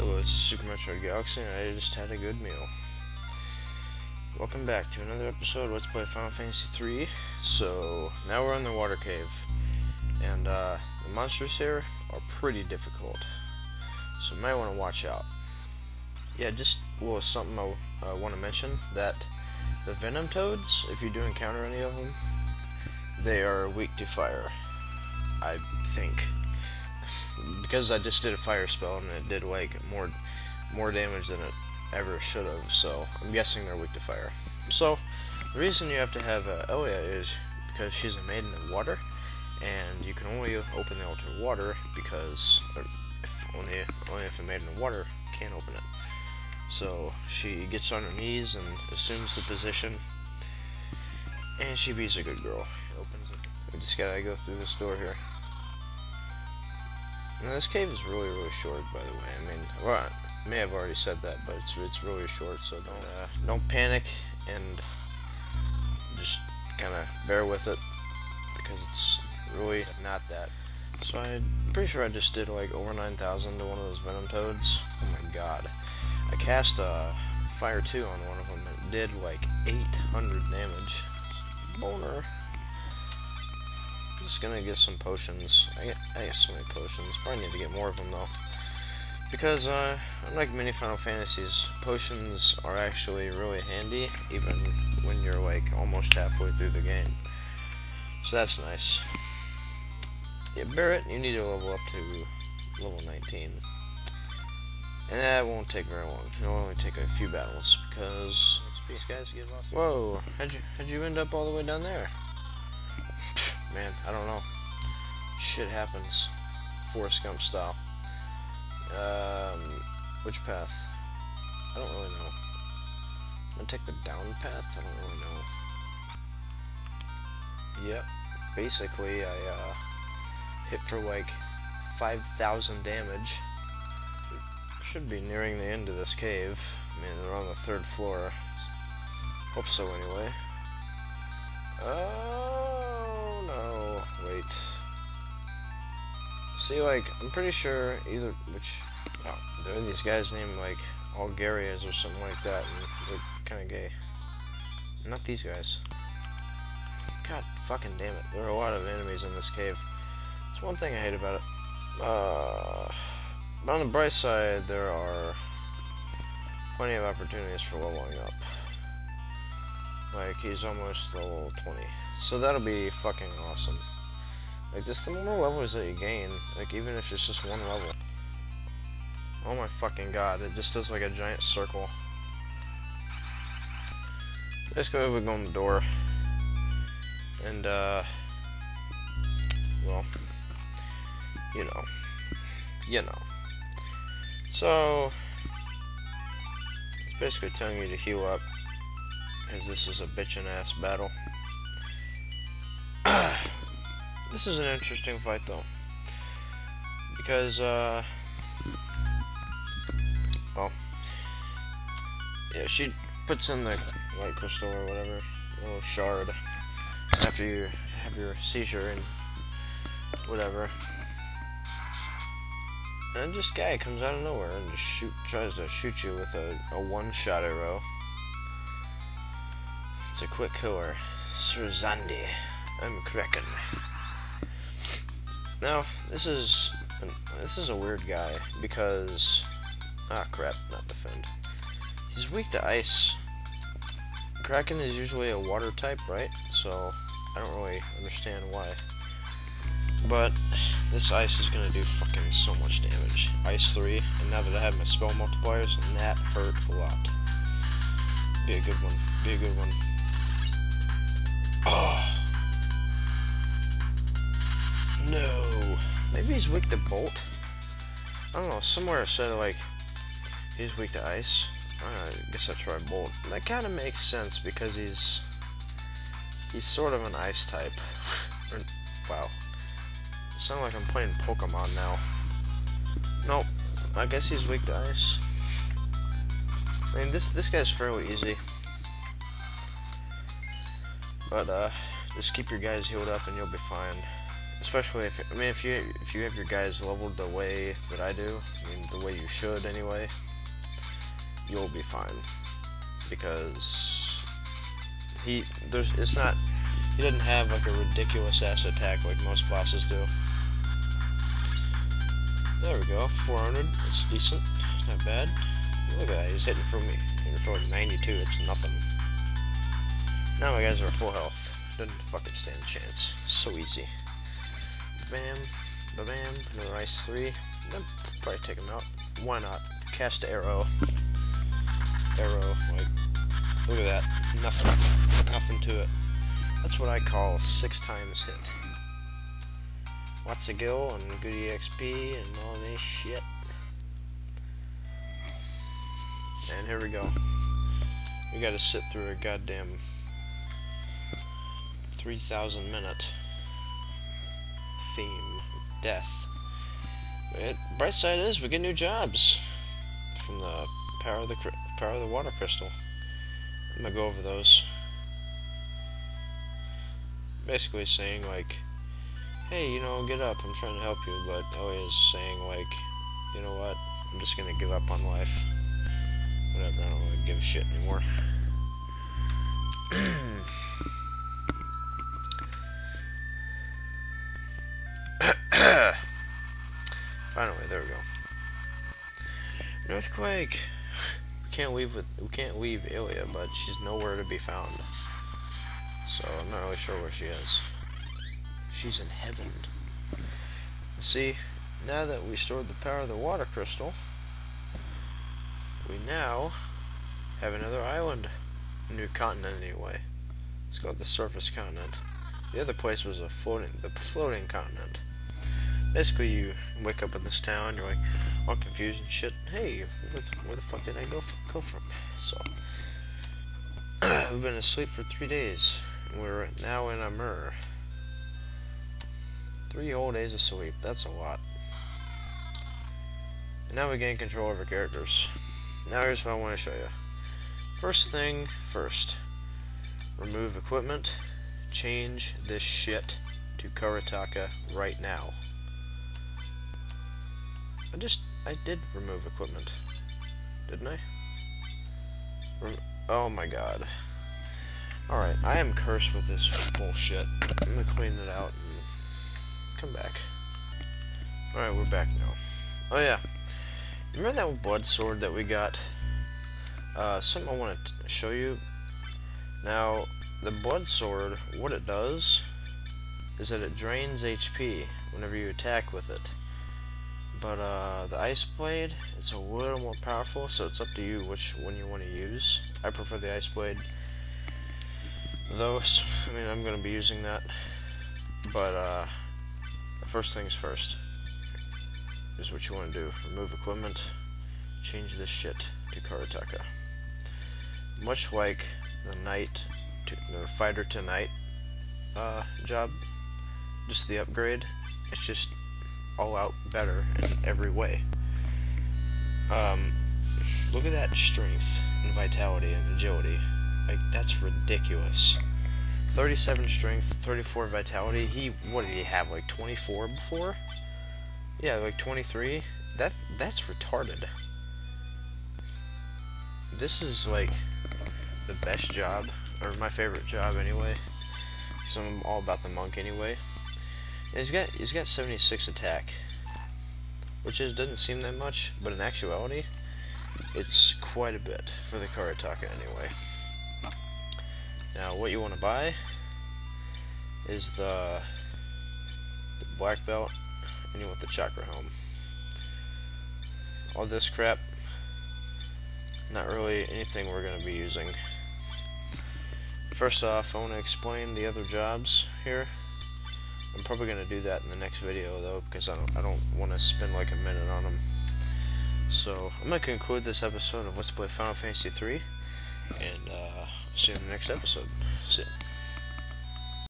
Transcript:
Hello, it's Super Metroid Galaxy, and I just had a good meal. Welcome back to another episode of Let's Play Final Fantasy 3. So, now we're in the water cave, and the monsters here are pretty difficult, so you might want to watch out. Yeah, something I want to mention, that the Venom Toads, if you do encounter any of them, they are weak to fire, I think. Because I just did a fire spell and it did like more damage than it ever should have, so I'm guessing they're weak to fire. So the reason you have to have Elia is because she's a maiden of water, and you can only open the altar of water because only if a maiden of water can open it. So she gets on her knees and assumes the position, and she beats a good girl. Opens it. We just gotta go through this door here. Now, this cave is really short, by the way. I mean, well, I may have already said that, but it's really short, so don't panic and just kind of bear with it, because it's really not that. So I'm pretty sure I just did like over 9,000 to one of those Venom Toads. Oh my god. I cast Fire 2 on one of them, and it did like 800 damage. Boner. Just gonna get some potions. I get so many potions. Probably need to get more of them though, because unlike many Final Fantasies, potions are actually really handy, even when you're like almost halfway through the game. So that's nice. Yeah, Barret, you need to level up to level 19, and that won't take very long. It'll only take a few battles because these guys get lost. Whoa! How'd you end up all the way down there? Man, I don't know. Shit happens. Forrest Gump style. Which path? I don't really know. I'm gonna take the down path? I don't really know. Yep. Basically, I hit for like 5,000 damage. Should be nearing the end of this cave. I mean, they're on the 3rd floor. Hope so, anyway. Wait. See, like, I'm pretty sure there are these guys named, like, Algarias or something like that, and they're kinda gay. Not these guys. God fucking damn it. There are a lot of enemies in this cave. That's one thing I hate about it. But on the bright side, there are plenty of opportunities for leveling up. Like, he's almost level 20. So that'll be fucking awesome. Like, just the more levels that you gain, like, even if it's just one level. Oh my fucking god, it just does like a giant circle. Let's go over and go in the door. And, well, you know. So, it's basically telling you to heal up, because this is a bitchin' ass battle. This is an interesting fight though, because well, yeah, she puts in the light crystal or whatever, little shard, after you have your seizure and whatever, and this guy comes out of nowhere and just tries to shoot you with a one-shot arrow. It's a quick killer. Sir Zandi, I'm Kraken. Now, this is a weird guy, because crap, not defend. He's weak to ice. Kraken is usually a water type, right? So I don't really understand why. But this ice is gonna do fucking so much damage. Ice 3, and now that I have my spell multipliers, and that hurt a lot. Be a good one. Be a good one. Oh. No. Maybe he's weak to bolt? I don't know, somewhere it said like he's weak to ice. I guess I tried bolt. That kind of makes sense because he's sort of an ice type. Wow. Sound like I'm playing Pokemon now. Nope. I guess he's weak to ice. I mean, this guy's fairly easy. But just keep your guys healed up and you'll be fine. Especially if you have your guys leveled the way that I do, the way you should anyway, you'll be fine. Because he doesn't have like a ridiculous ass attack like most bosses do. There we go, 400. It's decent, not bad. Look at that, he's hitting for me. Hitting for like 92. It's nothing. Now my guys are full health. Doesn't fucking stand a chance. So easy. Bam, ba-bam, another ice 3. Then probably take him out. Why not? Cast arrow. Arrow, like, look at that. Nothing to it. That's what I call 6 times hit. Lots of gil and good EXP and all this shit. And here we go. We gotta sit through a goddamn 3,000 minute theme of death. But bright side is we get new jobs from the power of the water crystal. I'm gonna go over those. Basically saying like, hey, get up, I'm trying to help you, but always saying like, you know what, I'm just gonna give up on life. Whatever, I don't really give a shit anymore. Finally, there we go. An earthquake. We can't leave Ilia, but she's nowhere to be found. So I'm not really sure where she is. She's in heaven. See, now that we stored the power of the water crystal, we now have another island. A new continent anyway. It's called the surface continent. The other place was the floating continent. Basically, you wake up in this town, you're like all confused and shit. Hey, where the fuck did I go from? So, we've been asleep for 3 days. We're now in Amur. 3 whole days of sleep. That's a lot. And now we gain control of our characters. Now here's what I want to show you. First thing first. Remove equipment. Change this shit to Kuretaka right now. I did remove equipment. Didn't I? Oh my god. Alright, I am cursed with this bullshit. I'm gonna clean it out and come back. Alright, we're back now. Oh yeah. Remember that blood sword that we got? Something I want to show you. Now, the blood sword, what it does is that it drains HP whenever you attack with it. But the ice blade, it's a little more powerful, so it's up to you which one you want to use. I prefer the ice blade. Though, I'm going to be using that. But first things first. Here's what you want to do. Remove equipment. Change this shit to Kuretaka. Much like the fighter to knight job, just the upgrade. It's just all out better in every way. Look at that strength and vitality and agility. Like, that's ridiculous. 37 strength, 34 vitality. What did he have, like 24 before? Yeah, like 23. That's retarded. This is like the best job, or my favorite job anyway. So I'm all about the monk anyway. And he's got 76 attack, which doesn't seem that much, but in actuality, it's quite a bit for the Kuretaka anyway. Now, what you want to buy is the black belt, and you want the chakra helm. All this crap, not really anything we're going to be using. First off, I want to explain the other jobs here. I'm probably going to do that in the next video though, because I don't want to spend like a minute on them. So I'm going to conclude this episode of Let's Play Final Fantasy 3, and see you in the next episode. See ya.